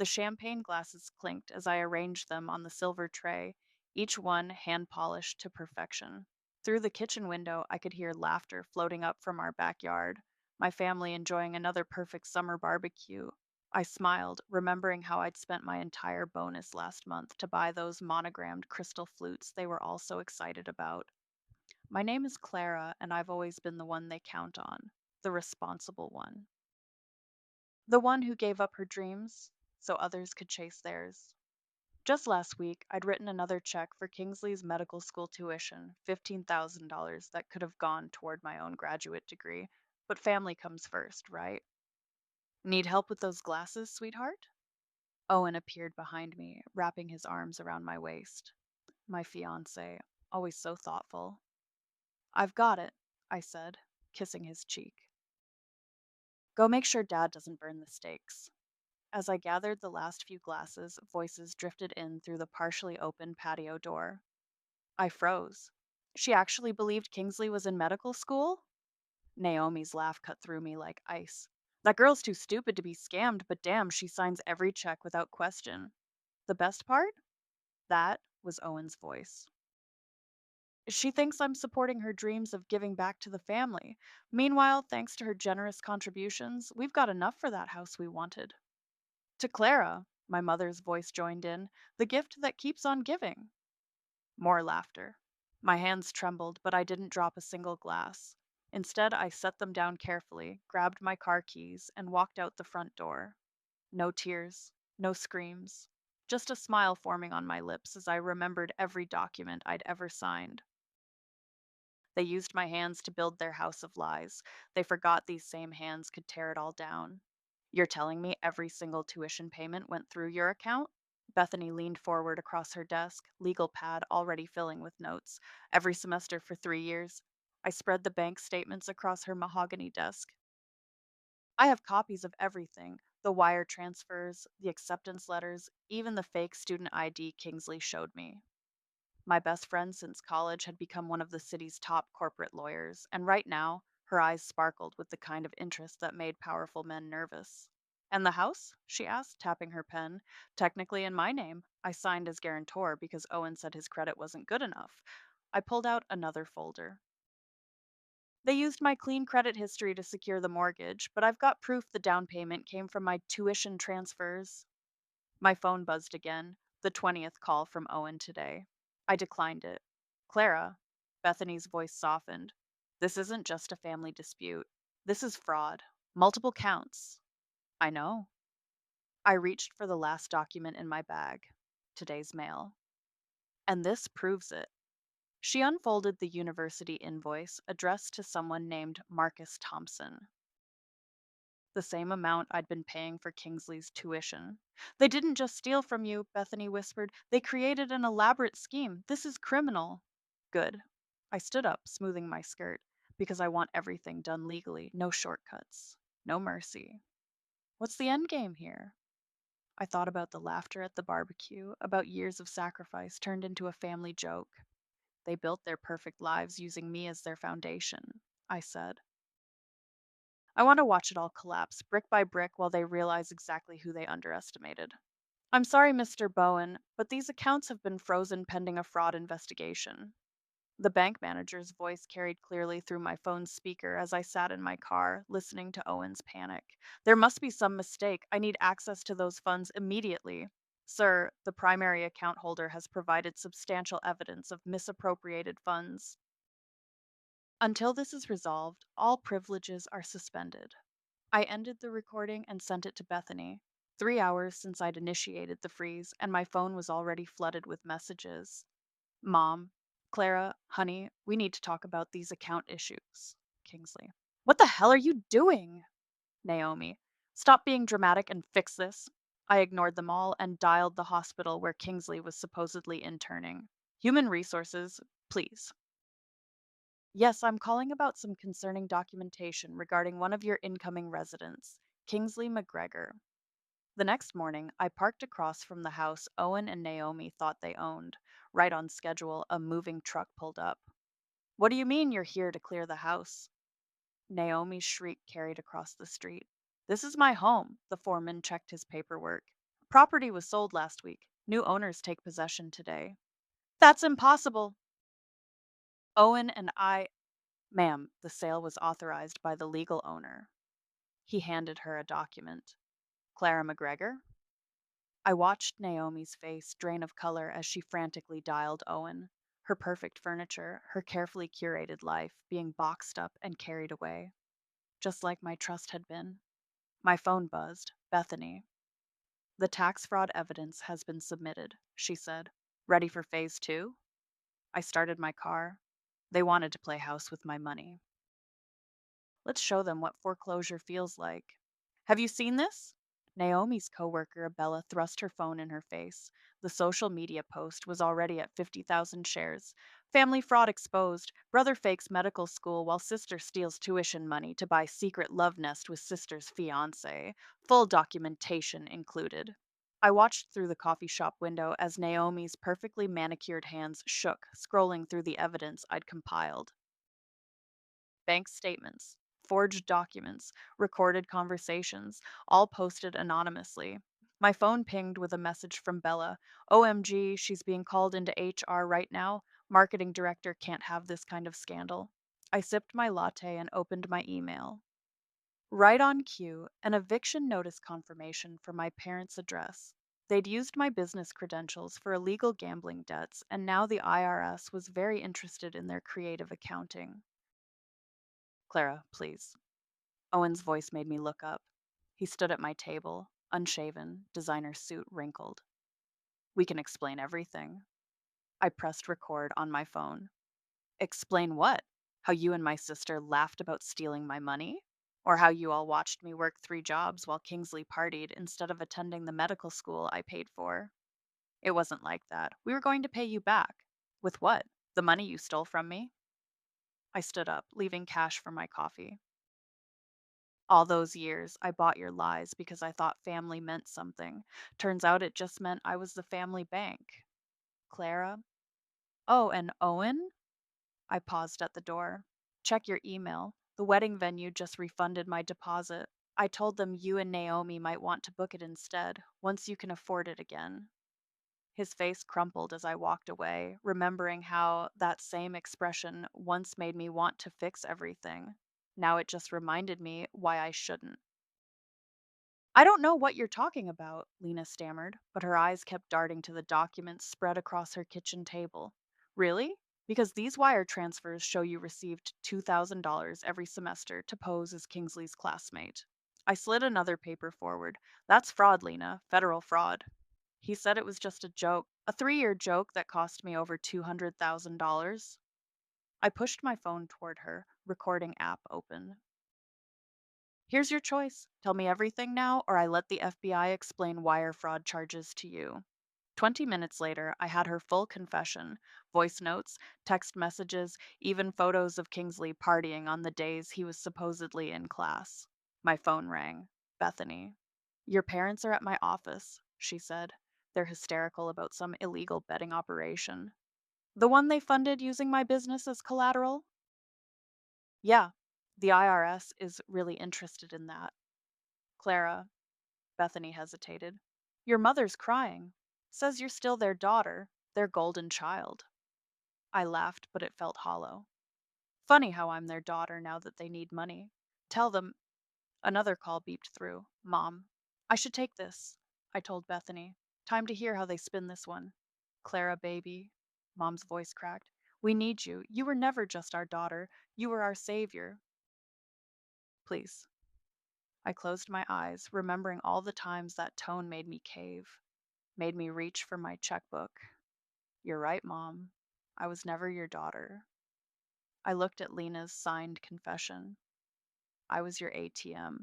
The champagne glasses clinked as I arranged them on the silver tray, each one hand polished to perfection. Through the kitchen window, I could hear laughter floating up from our backyard, my family enjoying another perfect summer barbecue. I smiled, remembering how I'd spent my entire bonus last month to buy those monogrammed crystal flutes they were all so excited about. My name is Clara, and I've always been the one they count on, the responsible one. The one who gave up her dreams so others could chase theirs. Just last week, I'd written another check for Kingsley's medical school tuition, $15,000 that could have gone toward my own graduate degree. But family comes first, right? Need help with those glasses, sweetheart? Owen appeared behind me, wrapping his arms around my waist. My fiancé, always so thoughtful. I've got it, I said, kissing his cheek. Go make sure Dad doesn't burn the steaks. As I gathered the last few glasses, voices drifted in through the partially open patio door. I froze. She actually believed Kingsley was in medical school? Naomi's laugh cut through me like ice. That girl's too stupid to be scammed, but damn, she signs every check without question. The best part? That was Owen's voice. She thinks I'm supporting her dreams of giving back to the family. Meanwhile, thanks to her generous contributions, we've got enough for that house we wanted. To Clara, my mother's voice joined in, the gift that keeps on giving. More laughter. My hands trembled, but I didn't drop a single glass. Instead, I set them down carefully, grabbed my car keys, and walked out the front door. No tears, no screams, just a smile forming on my lips as I remembered every document I'd ever signed. They used my hands to build their house of lies. They forgot these same hands could tear it all down. You're telling me every single tuition payment went through your account? Bethany leaned forward across her desk, legal pad already filling with notes. Every semester for 3 years. I spread the bank statements across her mahogany desk. I have copies of everything, the wire transfers, the acceptance letters, even the fake student ID Kingsley showed me. My best friend since college had become one of the city's top corporate lawyers, and right now, her eyes sparkled with the kind of interest that made powerful men nervous. And the house? She asked, tapping her pen. Technically in my name. I signed as guarantor because Owen said his credit wasn't good enough. I pulled out another folder. They used my clean credit history to secure the mortgage, but I've got proof the down payment came from my tuition transfers. My phone buzzed again, the 20th call from Owen today. I declined it. Clara, Bethany's voice softened. This isn't just a family dispute. This is fraud. Multiple counts. I know. I reached for the last document in my bag. Today's mail. And this proves it. She unfolded the university invoice addressed to someone named Marcus Thompson. The same amount I'd been paying for Kingsley's tuition. They didn't just steal from you, Bethany whispered. They created an elaborate scheme. This is criminal. Good. I stood up, smoothing my skirt, because I want everything done legally. No shortcuts. No mercy. What's the end game here? I thought about the laughter at the barbecue, about years of sacrifice turned into a family joke. They built their perfect lives using me as their foundation, I said. I want to watch it all collapse, brick by brick, while they realize exactly who they underestimated. I'm sorry, Mr. Bowen, but these accounts have been frozen pending a fraud investigation. The bank manager's voice carried clearly through my phone's speaker as I sat in my car, listening to Owen's panic. There must be some mistake. I need access to those funds immediately. Sir, the primary account holder has provided substantial evidence of misappropriated funds. Until this is resolved, all privileges are suspended. I ended the recording and sent it to Bethany. 3 hours since I'd initiated the freeze, and my phone was already flooded with messages. Mom, Clara, honey, we need to talk about these account issues. Kingsley. What the hell are you doing? Naomi. Stop being dramatic and fix this. I ignored them all and dialed the hospital where Kingsley was supposedly interning. Human resources, please. Yes, I'm calling about some concerning documentation regarding one of your incoming residents, Kingsley McGregor. The next morning, I parked across from the house Owen and Naomi thought they owned. Right on schedule, a moving truck pulled up. What do you mean you're here to clear the house? Naomi's shriek carried across the street. This is my home. The foreman checked his paperwork. Property was sold last week. New owners take possession today. That's impossible. Owen and I, ma'am, the sale was authorized by the legal owner. He handed her a document. Clara McGregor? I watched Naomi's face drain of color as she frantically dialed Owen, her perfect furniture, her carefully curated life being boxed up and carried away, just like my trust had been. My phone buzzed. Bethany. The tax fraud evidence has been submitted, she said. Ready for phase two? I started my car. They wanted to play house with my money. Let's show them what foreclosure feels like. Have you seen this? Naomi's coworker, Bella, thrust her phone in her face. The social media post was already at 50,000 shares. Family fraud exposed. Brother fakes medical school while sister steals tuition money to buy secret love nest with sister's fiancé. Full documentation included. I watched through the coffee shop window as Naomi's perfectly manicured hands shook, scrolling through the evidence I'd compiled. Bank statements, forged documents, recorded conversations, all posted anonymously. My phone pinged with a message from Bella. OMG, she's being called into HR right now. Marketing director can't have this kind of scandal. I sipped my latte and opened my email. Right on cue, an eviction notice confirmation for my parents' address. They'd used my business credentials for illegal gambling debts, and now the IRS was very interested in their creative accounting. Clara, please. Owen's voice made me look up. He stood at my table, unshaven, designer suit wrinkled. We can explain everything. I pressed record on my phone. Explain what? How you and my sister laughed about stealing my money? Or how you all watched me work 3 jobs while Kingsley partied instead of attending the medical school I paid for? It wasn't like that. We were going to pay you back. With what? The money you stole from me? I stood up, leaving cash for my coffee. All those years, I bought your lies because I thought family meant something. Turns out it just meant I was the family bank. Clara? Oh, and Owen? I paused at the door. Check your email. The wedding venue just refunded my deposit. I told them you and Naomi might want to book it instead, once you can afford it again. His face crumpled as I walked away, remembering how that same expression once made me want to fix everything. Now it just reminded me why I shouldn't. I don't know what you're talking about, Lena stammered, but her eyes kept darting to the documents spread across her kitchen table. Really? Because these wire transfers show you received $2,000 every semester to pose as Kingsley's classmate. I slid another paper forward. That's fraud, Lena. Federal fraud. He said it was just a joke, a 3-year joke that cost me over $200,000. I pushed my phone toward her, recording app open. Here's your choice. Tell me everything now, or I let the FBI explain wire fraud charges to you. 20 minutes later, I had her full confession, voice notes, text messages, even photos of Kingsley partying on the days he was supposedly in class. My phone rang. Bethany. Your parents are at my office, she said. They're hysterical about some illegal betting operation. The one they funded using my business as collateral? Yeah, the IRS is really interested in that. Clara, Bethany hesitated. Your mother's crying. Says you're still their daughter, their golden child. I laughed, but it felt hollow. Funny how I'm their daughter now that they need money. Tell them. Another call beeped through. Mom. I should take this, I told Bethany. Time to hear how they spin this one. Clara, baby. Mom's voice cracked. We need you. You were never just our daughter. You were our savior. Please. I closed my eyes, remembering all the times that tone made me cave, made me reach for my checkbook. You're right, Mom. I was never your daughter. I looked at Lena's signed confession. I was your ATM,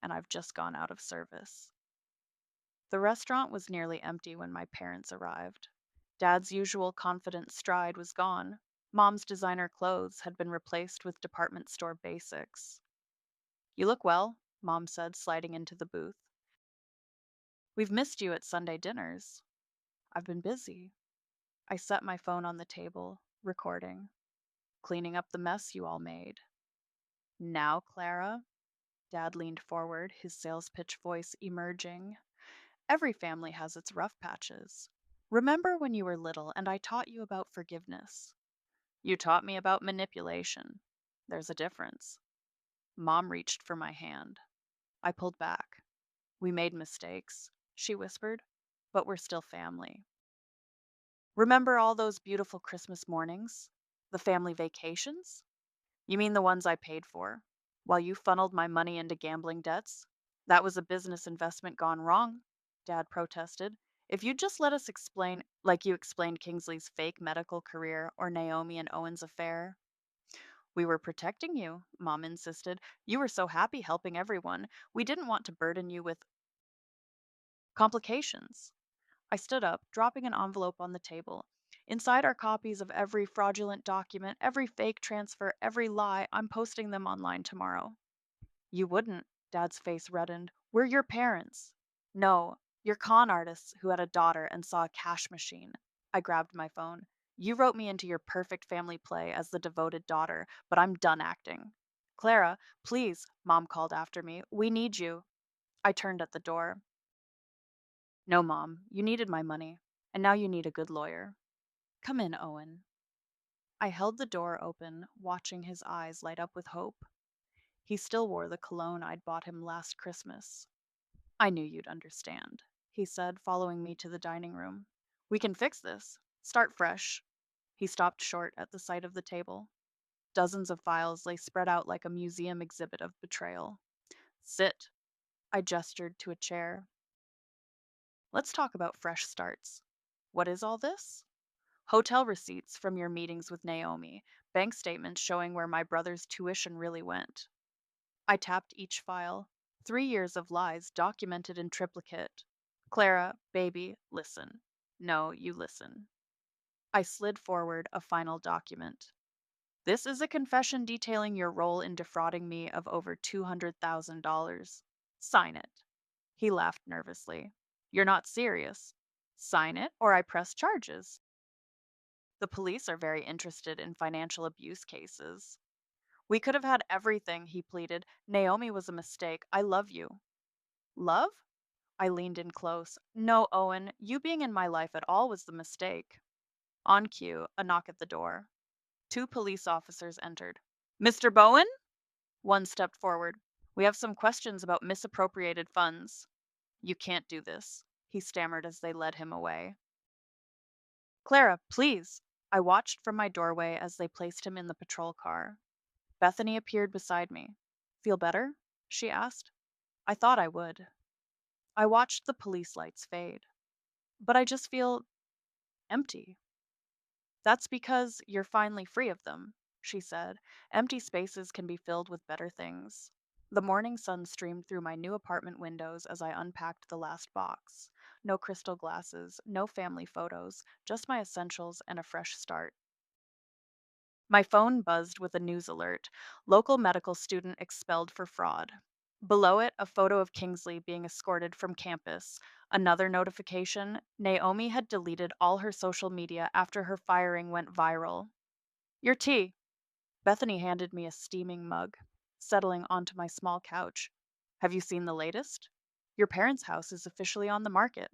and I've just gone out of service. The restaurant was nearly empty when my parents arrived. Dad's usual confident stride was gone. Mom's designer clothes had been replaced with department store basics. You look well, Mom said, sliding into the booth. We've missed you at Sunday dinners. I've been busy. I set my phone on the table, recording, cleaning up the mess you all made. Now, Clara, Dad leaned forward, his sales pitch voice emerging. Every family has its rough patches. Remember when you were little and I taught you about forgiveness? You taught me about manipulation. There's a difference. Mom reached for my hand. I pulled back. We made mistakes, she whispered, but we're still family. Remember all those beautiful Christmas mornings? The family vacations? You mean the ones I paid for? While you funneled my money into gambling debts? That was a business investment gone wrong, Dad protested. If you'd just let us explain, like you explained Kingsley's fake medical career or Naomi and Owen's affair. We were protecting you, Mom insisted. You were so happy helping everyone. We didn't want to burden you with complications. I stood up, dropping an envelope on the table. Inside are copies of every fraudulent document, every fake transfer, every lie. I'm posting them online tomorrow. You wouldn't. Dad's face reddened. We're your parents. No, you're con artists who had a daughter and saw a cash machine. I grabbed my phone. You wrote me into your perfect family play as the devoted daughter, but I'm done acting. Clara, please, Mom called after me. We need you. I turned at the door. No, Mom, you needed my money, and now you need a good lawyer. Come in, Owen. I held the door open, watching his eyes light up with hope. He still wore the cologne I'd bought him last Christmas. I knew you'd understand, he said, following me to the dining room. We can fix this. Start fresh. He stopped short at the sight of the table. Dozens of files lay spread out like a museum exhibit of betrayal. Sit. I gestured to a chair. Let's talk about fresh starts. What is all this? Hotel receipts from your meetings with Naomi, bank statements showing where my brother's tuition really went. I tapped each file. 3 years of lies documented in triplicate. Clara, baby, listen. No, you listen. I slid forward a final document. This is a confession detailing your role in defrauding me of over $200,000. Sign it. He laughed nervously. You're not serious. Sign it, or I press charges. The police are very interested in financial abuse cases. We could have had everything, he pleaded. Naomi was a mistake. I love you. Love? I leaned in close. No, Owen, you being in my life at all was the mistake. On cue, a knock at the door. Two police officers entered. Mr. Bowen? One stepped forward. We have some questions about misappropriated funds. You can't do this, he stammered as they led him away. Clara, please. I watched from my doorway as they placed him in the patrol car. Bethany appeared beside me. Feel better? She asked. I thought I would. I watched the police lights fade. But I just feel empty. That's because you're finally free of them, she said. Empty spaces can be filled with better things. The morning sun streamed through my new apartment windows as I unpacked the last box. No crystal glasses, no family photos, just my essentials and a fresh start. My phone buzzed with a news alert. Local medical student expelled for fraud. Below it, a photo of Kingsley being escorted from campus. Another notification Naomi had deleted all her social media after her firing went viral. Your tea. Bethany handed me a steaming mug, settling onto my small couch. Have you seen the latest? Your parents' house is officially on the market.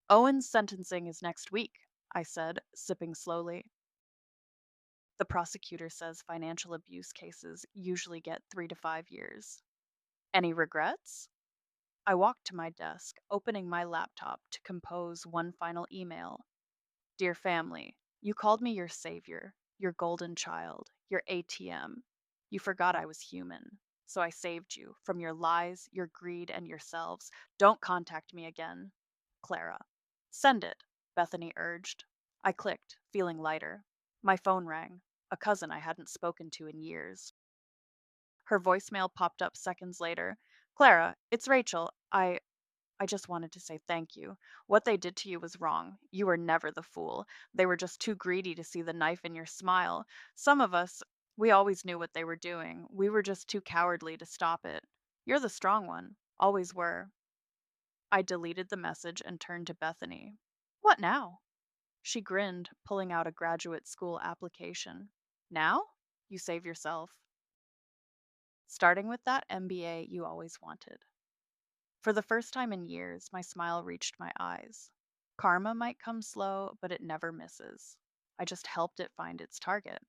Owen's sentencing is next week, I said, sipping slowly. The prosecutor says financial abuse cases usually get 3 to 5 years. Any regrets? I walked to my desk, opening my laptop to compose one final email. Dear family, you called me your savior, your golden child, your ATM. You forgot I was human. So I saved you from your lies, your greed, and yourselves. Don't contact me again. Clara. Send it, Bethany urged. I clicked, feeling lighter. My phone rang. A cousin I hadn't spoken to in years. Her voicemail popped up seconds later. Clara, it's Rachel. I just wanted to say thank you. What they did to you was wrong. You were never the fool. They were just too greedy to see the knife in your smile. Some of us, we always knew what they were doing. We were just too cowardly to stop it. You're the strong one. Always were. I deleted the message and turned to Bethany. What now? She grinned, pulling out a graduate school application. Now? You save yourself. Starting with that MBA you always wanted. For the first time in years, my smile reached my eyes. Karma might come slow, but it never misses. I just helped it find its target.